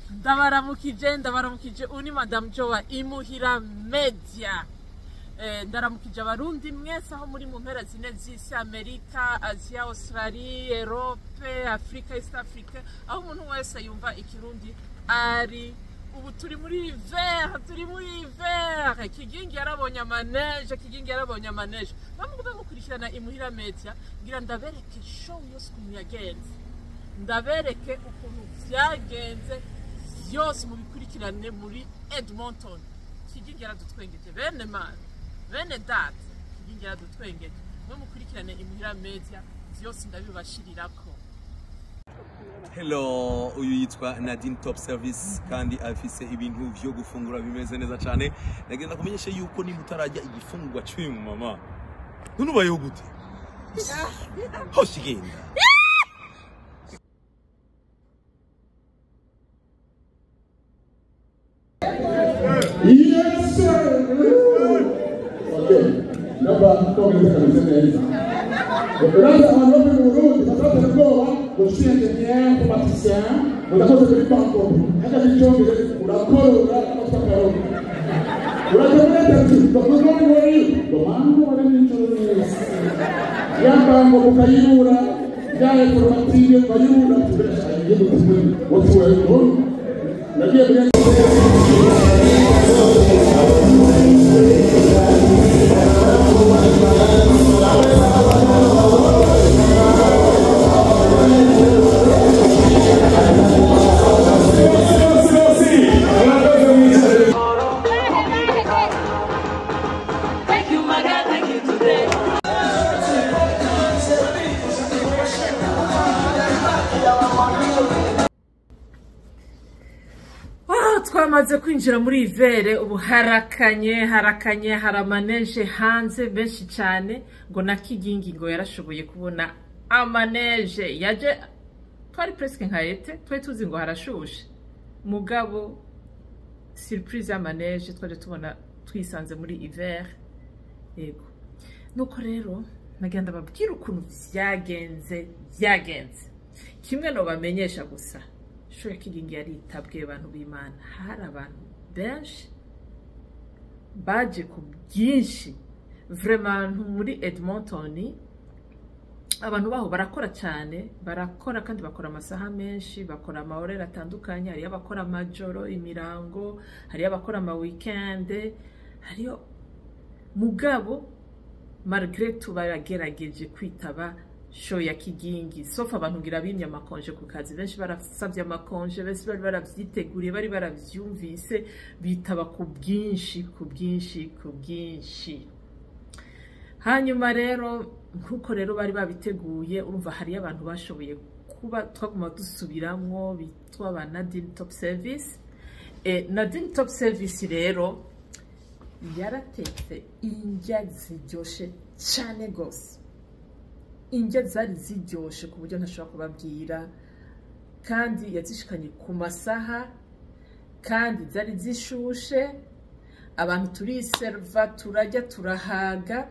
ndabaramukije uni Madame Joa Imuhira Media. Ndaramukije abarundi mwese aho muri mu mpera zine z'isi, Amerika, Asia, Australia, Europe, Africa, East Africa, aho umuntu wese yumva ikirundi ari. Ubu turi muri hiver, Kigingi yarabonye amaneje, bamwe mukurikirana Imuhira Media, ngira ndabereke show yose ukuntu yagenze, ndabereke ukuntu vyagenze byose mubikurikirane muri Edmonton. Kigingi yaradutwengeje bene data, Kigingi yaradutwengeje, mwe mukurikirane Imuhira Media, byose ndabibashirirako. Hello, uyu yitwa Nadine Top Service kandi afise ibintu vyo gufungura bimeze neza cyane. Nagenda kumenyesha yuko ni mutarajya igifungurwa cy'uyu mama. None ubayeho gute? Hoshigenda. Yes, sir. Okay. Naba komeza kabisa neza. Uraza abantu bo mu Burundi bazatera ubwoba gushira engineer automaticien udakoze kuri banko haka bicyongere urakorora amatakaroga urakomeza ati bakoze muri domango bari n'icyo neza yambango mukayibura yaje formative bayibura tubesha igihugu kimwe watu wa nagiye muri twamaze kwinjira muri ivere. Ubu harakanye haramaneje hanze benshi cyane, ngo na Kigingi ngo yarashoboye kubona amaneje yaje. Twari presque nka ete, twari tuzi ngo harashushe, mugabo surprise y'amaneje twaje tubona twisanze muri ivere. Yego, nuko rero nagenda babwira ukuntu vyagenze. Kimwe no bamenyesha gusa, show ya Kigingi yaritabwe abantu b'Imana. Hari abantu benshi baje ku byinshi, vraiment muri Edmonton. Abantu baho barakora cyane, barakora kandi bakora amasaha menshi, bakora amahorera atandukanye. Hari abakora amajoro, imirango, hari abakora ama weekend, hariyo mugabo malgré tout baragerageje kwitaba show ya Kigingi. Sauf abantu ngira bimye amakonje ku kazi, benshi barasabye amakonje, benshi bari baravyiteguriye, bari baravyumvise, bitaba ku bwinshi. Hanyuma rero nkuko rero bari babiteguye, urumva hari abantu bashoboye kuba twaguma dusubiramwo, bitwa ba Nadine Top Service. Nadine Top Service rero yaratetse indya ziryoshe cyane gose. Indya zari ziryoshe ku buryo ntashobora kubabwira, kandi yazishikanye ku masaha, kandi zari zishushe. Abantu turiserva, turajya turahaga.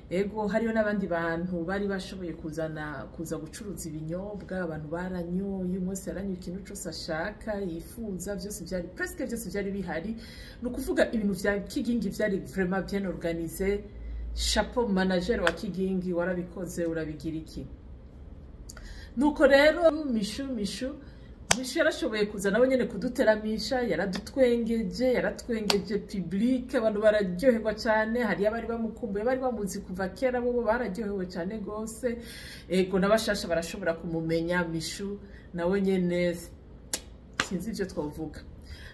Ego hariyo n'abandi bantu bari bashoboye kuza gucuruza ibinyobwa. Abantu baranyoye, umunsi yaranyuye ikintu cyose ashaka yifuza, byose byari presque byose byari bihari. No kuvuga ibintu vya Kigingi byari vraiment bien organisé. Chapeau manager wa Kigingi, warabikoze, urabigira iki. Nuko rero Mishu yarashoboye kuza nawe nyene kuduteramisha, yaratwengeje public. Abantu bararyoherwa cyane, hari abari bamukumbuye, bari bamuzi kuva kera, bo bararyohewe cyane gose. Ego n'abashasha barashobora kumumenya. Mishu nawe nyene sinzi ivyo twovuga.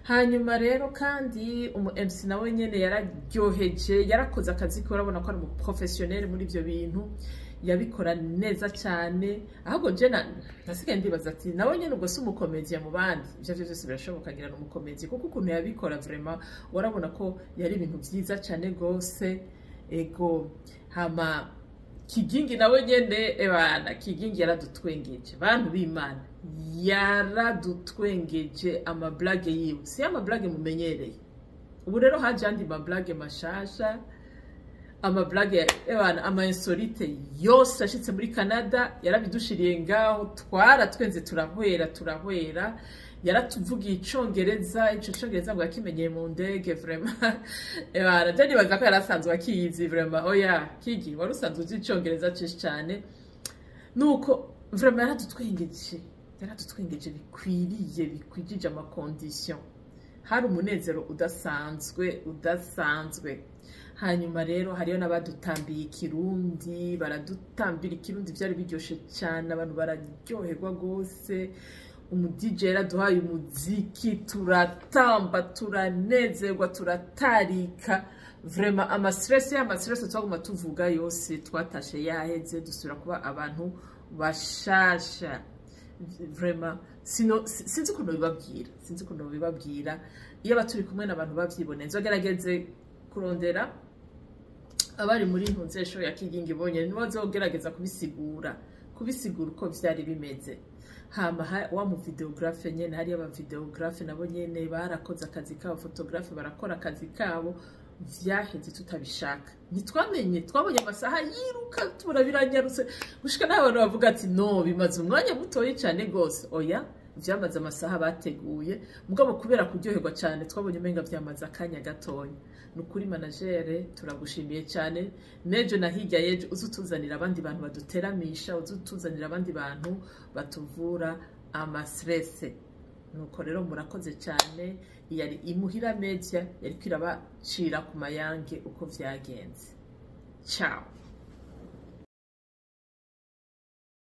Hanyuma rero kandi umu MC nawe nyene yararyoheje, yarakoze akazi ko, urabona ko ari mu professionnel muri ivyo bintu, yabikora neza cyane. Ahubwo je nasigaye ndibaza ati nawe nyene ubwo si umukomediya mu bandi. Ivyo byose birashoboka ngira n'umukomediya, kuko ukuntu yabikora vraiment warabona ko yari ibintu byiza cyane gose. Ego hama Kigingi nawe nyene ebana, Kigingi yaradutwengeje bantu b'Imana, yaradutwengeje. Amablage yiwe si amablage mumenyereye. Ubu rero haje andi mablage mashasha, amablage ebana, ama insolite yose ashitse muri Canada yarabidushiriye ngaho. Twaratwenze turahwera. yaratuvugiye icongereza, ico congereza ngo yakimenyeye mu ndege vraiment. Ebara je nibaza ko yarasanzwe akizi vraiment. Oya Kigi wari usanzwe uzi icongereza cyinshi cyane. Nuko vraiment yaradutwengeje bikwiriye bikwijije amakondisiyo. Hari umunezero udasanzwe. Hanyuma rero hariyo n'abadutambiye ikirundi, baradutambira ikirundi byari biryoshe cyane, abantu bararyoherwa gose. DJ yaraduhaye umuziki, turatamba, turanezerwa, turatarika. Vraiment amastress twaguma tuvuga yose twatashe yaheze, dusubira kuba abantu bashasha. Vraiment sinzi ukuntu bibabwira iyo baturi kumwe n'abantu bavyiboneye. Nzogerageze kurondera abari muri ntunzesho ya Kigingi bonye nibo bazogerageza kubisigura uko vyari bimeze. Hama wa mu videographe nyene hari aba videographe nabo nyene barakoze akazi kabo, photographe barakora akazi kabo, vyaheze tutabishaka. Ntitwabonye amasaha yiruka turabiranyarutse gushika n'abantu bavuga ati no bimaze umwanya mutoyi cyane gose. Oya vyamaze amasaha bateguye, mugabo kubera kuryoherwa cyane twabonye menga vyamaze akanya gatonya. Nukuri managere turagushimiye cyane. Nejo na hirya yejo uzutuzanira abandi bantu baduteramisha, uzutuzanira abandi bantu batuvura amastress. Nuko rero murakoze cyane. Yari Imuhira Media yari kwirabacira ku mayange uko vyagenze. Ciao.